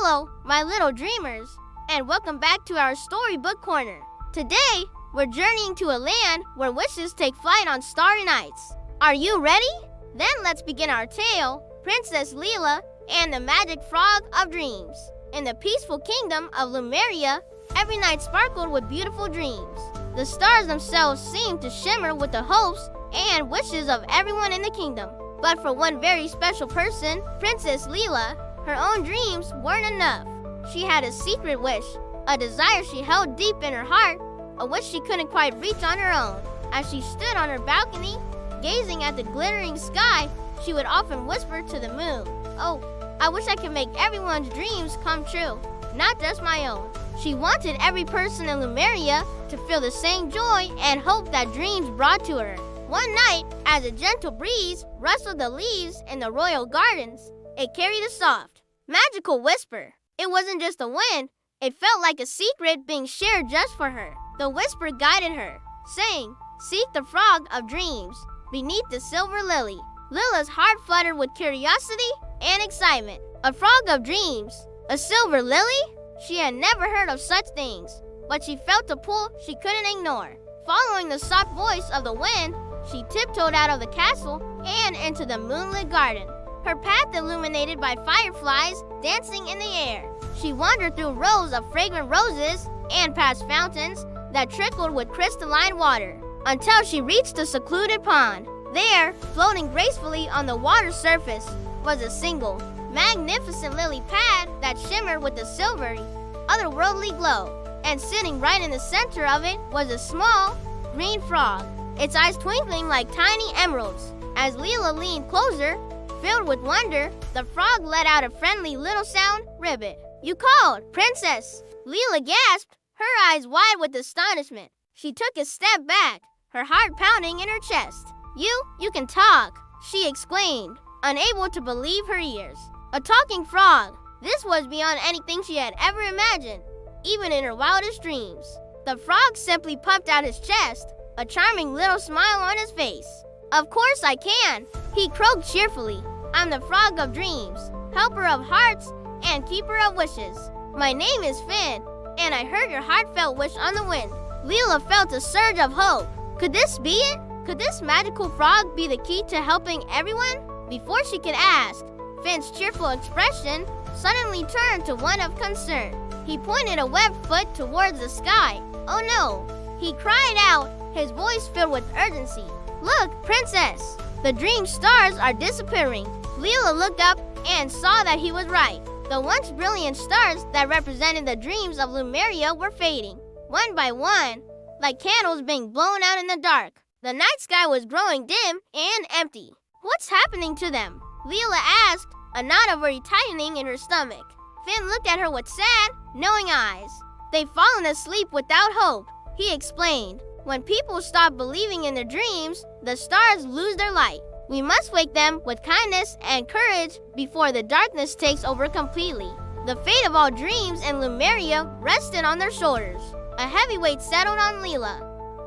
Hello, my little dreamers, and welcome back to our storybook corner. Today, we're journeying to a land where wishes take flight on starry nights. Are you ready? Then let's begin our tale, Princess Lila and the Magic Frog of Dreams. In the peaceful kingdom of Lumeria, every night sparkled with beautiful dreams. The stars themselves seemed to shimmer with the hopes and wishes of everyone in the kingdom. But for one very special person, Princess Lila, her own dreams weren't enough. She had a secret wish, a desire she held deep in her heart, a wish she couldn't quite reach on her own. As she stood on her balcony, gazing at the glittering sky, she would often whisper to the moon, "Oh, I wish I could make everyone's dreams come true, not just my own." She wanted every person in Lumeria to feel the same joy and hope that dreams brought to her. One night, as a gentle breeze rustled the leaves in the royal gardens, it carried a soft, magical whisper. It wasn't just a wind, it felt like a secret being shared just for her. The whisper guided her, saying, "Seek the frog of dreams beneath the silver lily." Lila's heart fluttered with curiosity and excitement. A frog of dreams? A silver lily? She had never heard of such things, but she felt a pull she couldn't ignore. Following the soft voice of the wind, she tiptoed out of the castle and into the moonlit garden, her path illuminated by fireflies dancing in the air. She wandered through rows of fragrant roses and past fountains that trickled with crystalline water, until she reached a secluded pond. There, floating gracefully on the water's surface, was a single, magnificent lily pad that shimmered with a silvery, otherworldly glow. And sitting right in the center of it was a small, green frog, its eyes twinkling like tiny emeralds. As Lila leaned closer, filled with wonder, the frog let out a friendly little sound, "Ribbit." "You called, Princess!" Lila gasped, her eyes wide with astonishment. She took a step back, her heart pounding in her chest. You can talk," she exclaimed, unable to believe her ears. A talking frog. This was beyond anything she had ever imagined, even in her wildest dreams. The frog simply puffed out his chest, a charming little smile on his face. "Of course I can," he croaked cheerfully. "I'm the frog of dreams, helper of hearts, and keeper of wishes. My name is Finn, and I heard your heartfelt wish on the wind." Lila felt a surge of hope. Could this be it? Could this magical frog be the key to helping everyone? Before she could ask, Finn's cheerful expression suddenly turned to one of concern. He pointed a webbed foot towards the sky. "Oh no!" he cried out, his voice filled with urgency. "Look, Princess! The dream stars are disappearing." Lila looked up and saw that he was right. The once brilliant stars that represented the dreams of Lumeria were fading, one by one, like candles being blown out in the dark. The night sky was growing dim and empty. "What's happening to them?" Lila asked, a knot of worry tightening in her stomach. Finn looked at her with sad, knowing eyes. "They've fallen asleep without hope," he explained. "When people stop believing in their dreams, the stars lose their light. We must wake them with kindness and courage before the darkness takes over completely." The fate of all dreams in Lumeria rested on their shoulders. A heavy weight settled on Lila,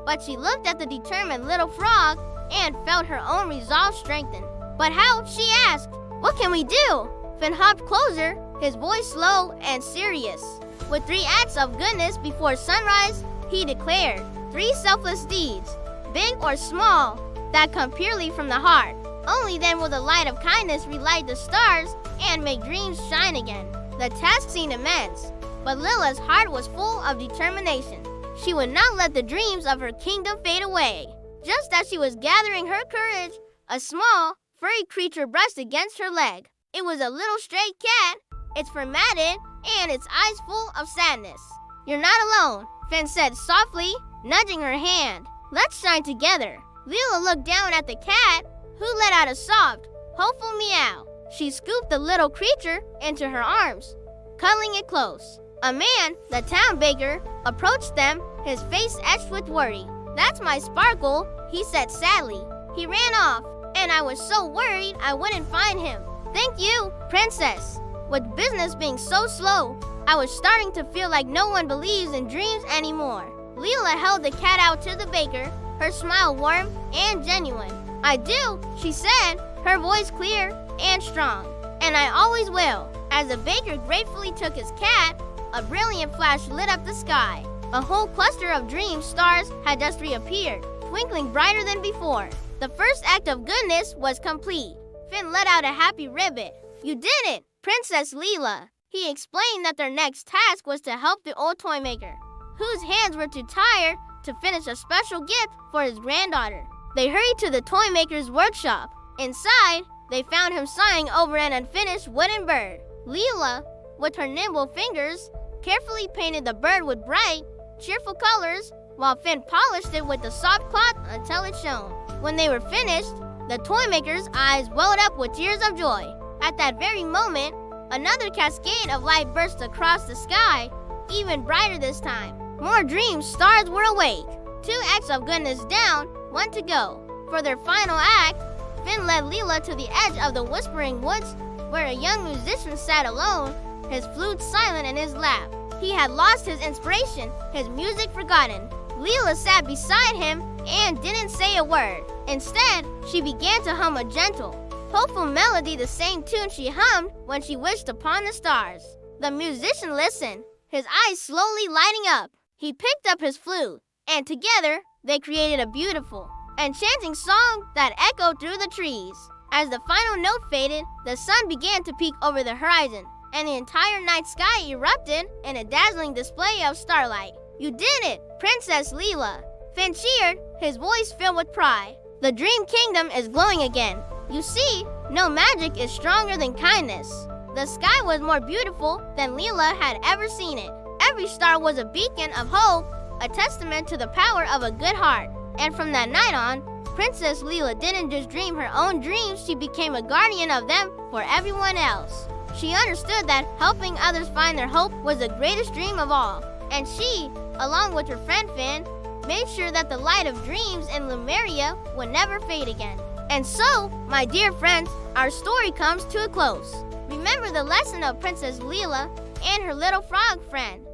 but she looked at the determined little frog and felt her own resolve strengthen. "But how?" she asked. "What can we do?" Finn hopped closer, his voice slow and serious. "With 3 acts of goodness before sunrise," he declared. 3 selfless deeds, big or small, that come purely from the heart. Only then will the light of kindness relight the stars and make dreams shine again. The task seemed immense, but Lila's heart was full of determination. She would not let the dreams of her kingdom fade away. Just as she was gathering her courage, a small, furry creature brushed against her leg. It was a little stray cat, its fur matted, and its eyes full of sadness. "You're not alone," Finn said softly, nudging her hand. "Let's shine together." Lila looked down at the cat, who let out a soft, hopeful meow. She scooped the little creature into her arms, cuddling it close. A man, the town baker, approached them, his face etched with worry. "That's my Sparkle," he said sadly. "He ran off, and I was so worried I wouldn't find him." "Thank you, Princess." With business being so slow, I was starting to feel like no one believes in dreams anymore. Lila held the cat out to the baker, her smile warm and genuine. "I do," she said, her voice clear and strong. "And I always will." As the baker gratefully took his cat, a brilliant flash lit up the sky. A whole cluster of dream stars had just reappeared, twinkling brighter than before. The first act of goodness was complete. Finn let out a happy ribbit. "You did it, Princess Lila." He explained that their next task was to help the old toy maker, whose hands were too tired to finish a special gift for his granddaughter. They hurried to the toy maker's workshop. Inside, they found him sighing over an unfinished wooden bird. Lila, with her nimble fingers, carefully painted the bird with bright, cheerful colors, while Finn polished it with the soft cloth until it shone. When they were finished, the toy maker's eyes welled up with tears of joy. At that very moment, another cascade of light burst across the sky, even brighter this time. More dream stars were awake. 2 acts of goodness down, 1 to go. For their final act, Finn led Lila to the edge of the Whispering Woods, where a young musician sat alone, his flute silent in his lap. He had lost his inspiration, his music forgotten. Lila sat beside him and didn't say a word. Instead, she began to hum a gentle, hopeful melody, the same tune she hummed when she wished upon the stars. The musician listened, his eyes slowly lighting up. He picked up his flute, and together they created a beautiful, enchanting song that echoed through the trees. As the final note faded, the sun began to peek over the horizon, and the entire night sky erupted in a dazzling display of starlight. "You did it, Princess Lila." Finn cheered, his voice filled with pride. "The Dream Kingdom is glowing again. You see, no magic is stronger than kindness." The sky was more beautiful than Lila had ever seen it. Every star was a beacon of hope, a testament to the power of a good heart. And from that night on, Princess Lila didn't just dream her own dreams, she became a guardian of them for everyone else. She understood that helping others find their hope was the greatest dream of all. And she, along with her friend Finn, made sure that the light of dreams in Lumeria would never fade again. And so, my dear friends, our story comes to a close. Remember the lesson of Princess Lila and her little frog friend.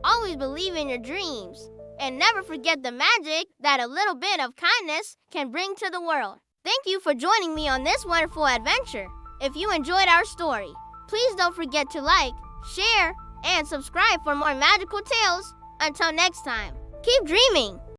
Always believe in your dreams, and never forget the magic that a little bit of kindness can bring to the world. Thank you for joining me on this wonderful adventure. If you enjoyed our story, please don't forget to like, share, and subscribe for more magical tales. Until next time, keep dreaming!